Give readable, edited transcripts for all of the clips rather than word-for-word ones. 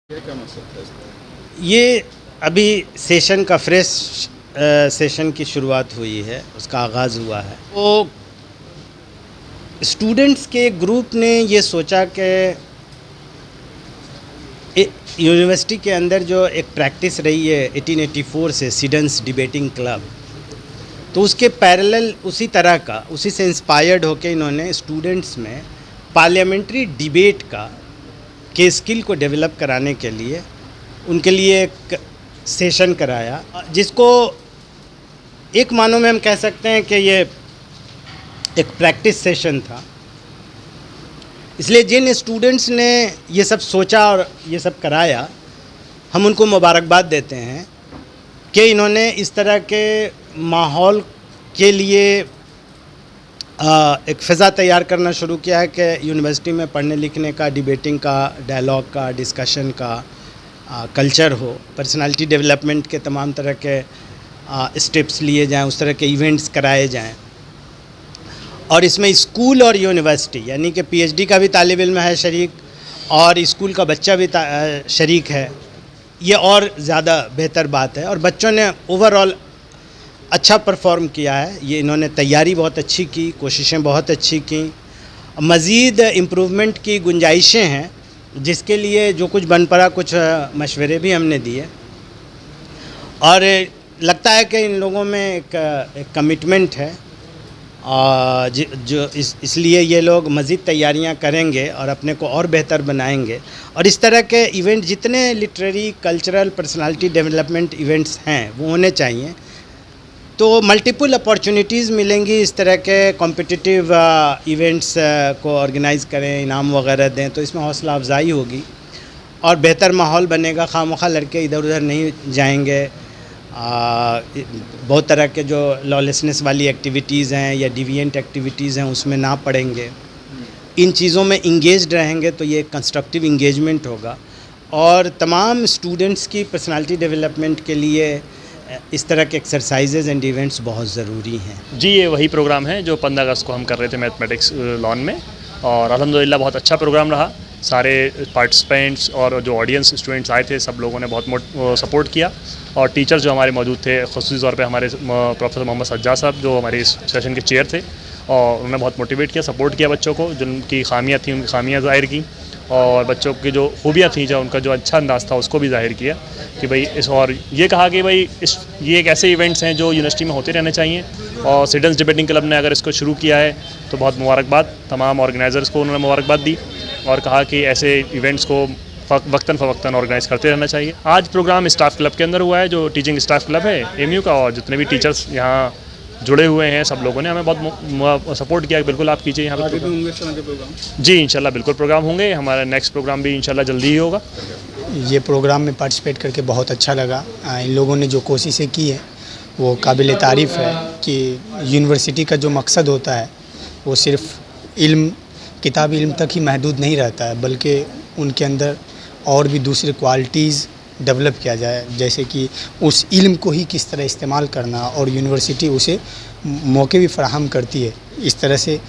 ये क्या मकसद था इसका? ये अभी सेशन का फ्रेश सेशन की शुरुआत हुई है, उसका आगाज़ हुआ है। तो स्टूडेंट्स के ग्रुप ने ये सोचा कि यूनिवर्सिटी के अंदर जो एक प्रैक्टिस रही है 1884 से स्टूडेंट्स डिबेटिंग क्लब, तो उसके पैरेलल उसी तरह का, उसी से इंस्पायर्ड होकर इन्होंने स्टूडेंट्स में पार्लियामेंट्री डिबेट के स्किल को डेवलप कराने के लिए उनके लिए एक सेशन कराया, जिसको एक मानों में हम कह सकते हैं कि ये एक प्रैक्टिस सेशन था। इसलिए जिन स्टूडेंट्स ने ये सब सोचा और ये सब कराया, हम उनको मुबारकबाद देते हैं कि इन्होंने इस तरह के माहौल के लिए एक फ़िज़ा तैयार करना शुरू किया है कि यूनिवर्सिटी में पढ़ने लिखने का, डिबेटिंग का, डायलॉग का, डिस्कशन का कल्चर हो, पर्सनालिटी डेवलपमेंट के तमाम तरह के स्टेप्स लिए जाएं, उस तरह के इवेंट्स कराए जाएं। और इसमें स्कूल और यूनिवर्सिटी यानी कि पीएचडी का भी तालिब इल्म है शरीक, और स्कूल का बच्चा भी शरीक है। ये और ज़्यादा बेहतर बात है, और बच्चों ने ओवरऑल अच्छा परफॉर्म किया है। ये इन्होंने तैयारी बहुत अच्छी की, कोशिशें बहुत अच्छी की। मज़ीद इम्प्रूवमेंट की गुंजाइशें हैं, जिसके लिए जो कुछ बन पड़ा, कुछ मशवरे भी हमने दिए, और लगता है कि इन लोगों में एक कमिटमेंट है, और जो इसलिए ये लोग मज़ीद तैयारियां करेंगे और अपने को और बेहतर बनाएंगे। और इस तरह के इवेंट जितने literary, cultural, personality development events हैं वो होने चाहिए, तो मल्टीपल अपॉर्चुनिटीज़ मिलेंगी। इस तरह के कॉम्पिटिटिव इवेंट्स को ऑर्गेनाइज़ करें, इनाम वगैरह दें, तो इसमें हौसला अफजाई होगी और बेहतर माहौल बनेगा। खामखा लड़के इधर उधर नहीं जाएंगे, बहुत तरह के जो लॉलेसनेस वाली एक्टिविटीज़ हैं या डिविएंट एक्टिविटीज़ हैं उसमें ना पड़ेंगे। इन चीज़ों में इंगेज्ड रहेंगे तो ये कंस्ट्रक्टिव इंगेजमेंट होगा, और तमाम स्टूडेंट्स की पर्सनालिटी डेवलपमेंट के लिए इस तरह के एक्सरसाइजेज एंड इवेंट्स बहुत ज़रूरी हैं। जी, ये वही प्रोग्राम है जो 15 अगस्त को हम कर रहे थे मैथमेटिक्स लॉन में, और अल्हम्दुलिल्लाह बहुत अच्छा प्रोग्राम रहा। सारे पार्टिसिपेंट्स और जो ऑडियंस स्टूडेंट्स आए थे, सब लोगों ने बहुत सपोर्ट किया, और टीचर्स जो हमारे मौजूद थे, ख़ुसूसी तौर पे हमारे प्रोफेसर मोहम्मद सज्जाद साहब जो हमारे इस सेशन के चेयर थे, और उन्होंने बहुत मोटिवेट किया, सपोर्ट किया बच्चों को। जिनकी खामियां थी उनकी खामियां ज़ाहिर की, और बच्चों की जो खूबियाँ थी, जो उनका जो अच्छा अंदाज़ था उसको भी ज़ाहिर किया कि भाई और ये कहा कि भाई ये एक ऐसे इवेंट्स हैं जो यूनिवर्सिटी में होते रहने चाहिए, और स्टूडेंट्स डिबेटिंग क्लब ने अगर इसको शुरू किया है तो बहुत मुबारकबाद। तमाम ऑर्गेनाइज़र्स को उन्होंने मुबारकबाद दी और कहा कि ऐसे इवेंट्स को वक्तन फ़वक्तन ऑर्गेनाइज़ करते रहना चाहिए। आज प्रोग्राम स्टाफ क्लब के अंदर हुआ है, जो टीचिंग स्टाफ क्लब है एमयू का, और जितने भी टीचर्स यहाँ जुड़े हुए हैं, सब लोगों ने हमें बहुत सपोर्ट किया। बिल्कुल आप कीजिए यहाँ आगे भी पर होंगे इस तरह के प्रोग्राम? जी, इंशाल्लाह बिल्कुल प्रोग्राम होंगे। हमारा नेक्स्ट प्रोग्राम भी इंशाल्लाह जल्दी ही होगा। ये प्रोग्राम में पार्टिसिपेट करके बहुत अच्छा लगा। इन लोगों ने जो कोशिशें की है वो काबिल तारीफ़ है कि यूनिवर्सिटी का जो मकसद होता है वो सिर्फ़ इल्म, किताबी इल्म तक ही महदूद नहीं रहता है, बल्कि उनके अंदर और भी दूसरे क्वालिटीज़ डेवलप किया जाए, जैसे कि उस इल्म को ही किस तरह इस्तेमाल करना, और यूनिवर्सिटी उसे मौके भी फराहम करती है इस तरह से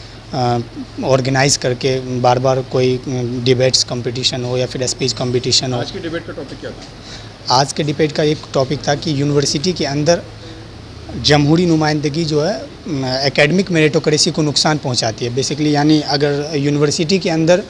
ऑर्गेनाइज़ करके, बार बार कोई डिबेट्स कंपटीशन हो या फिर स्पीच कंपटीशन हो। आज की डिबेट का टॉपिक क्या था? आज के डिबेट का एक टॉपिक था कि यूनिवर्सिटी के अंदर जमहूरी नुमाइंदगी जो है एकेडमिक मेरिटोक्रेसी को नुकसान पहुंचाती है बेसिकली, यानी अगर यूनिवर्सिटी के अंदर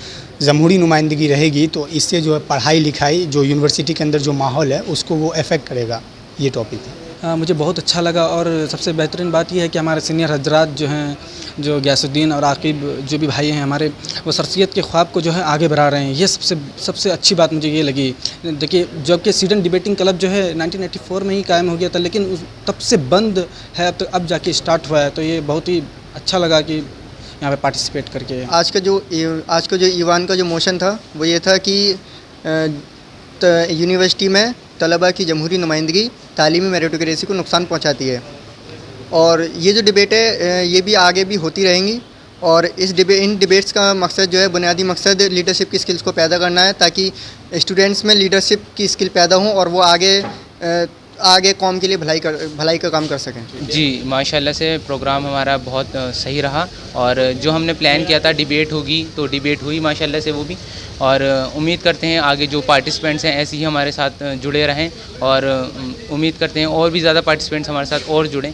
जमहूरी नुमाइंदगी रहेगी तो इससे जो है पढ़ाई लिखाई, जो यूनिवर्सिटी के अंदर जो माहौल है उसको वो अफेक्ट करेगा। ये टॉपिक है। मुझे बहुत अच्छा लगा, और सबसे बेहतरीन बात यह है कि हमारे सीनियर हजरात जो हैं, जो गयासुद्दीन और आकिब जो भी भाई हैं हमारे, वो शख्सियत के ख्वाब को जो है आगे बढ़ा रहे हैं। ये सबसे अच्छी बात मुझे ये लगी। देखिए, जबकि स्टूडेंट डिबेटिंग क्लब जो है 1984 में ही कायम हो गया था, लेकिन तब से बंद है, अब जाके स्टार्ट हुआ है, तो ये बहुत ही अच्छा लगा कि यहाँ पे पार्टिसिपेट करके। आज का जो ईवान का जो मोशन था वो ये था कि यूनिवर्सिटी में तलबा की जमहूरी नुमाइंदगी तालीमी मेरिटोक्रेसी को नुकसान पहुंचाती है, और ये जो डिबेट है ये भी आगे भी होती रहेंगी। और इन डिबेट्स का मकसद जो है, बुनियादी मकसद लीडरशिप की स्किल्स को पैदा करना है, ताकि स्टूडेंट्स में लीडरशिप की स्किल पैदा हों और वो आगे आगे कौम के लिए भलाई का काम कर सकें। जी माशाल्लाह से प्रोग्राम हमारा बहुत सही रहा और जो हमने प्लान किया था डिबेट होगी तो डिबेट हुई माशाल्लाह से वो भी, और उम्मीद करते हैं आगे जो पार्टिसिपेंट्स हैं ऐसे ही हमारे साथ जुड़े रहें और उम्मीद करते हैं और भी ज़्यादा पार्टिसिपेंट्स हमारे साथ और जुड़ें।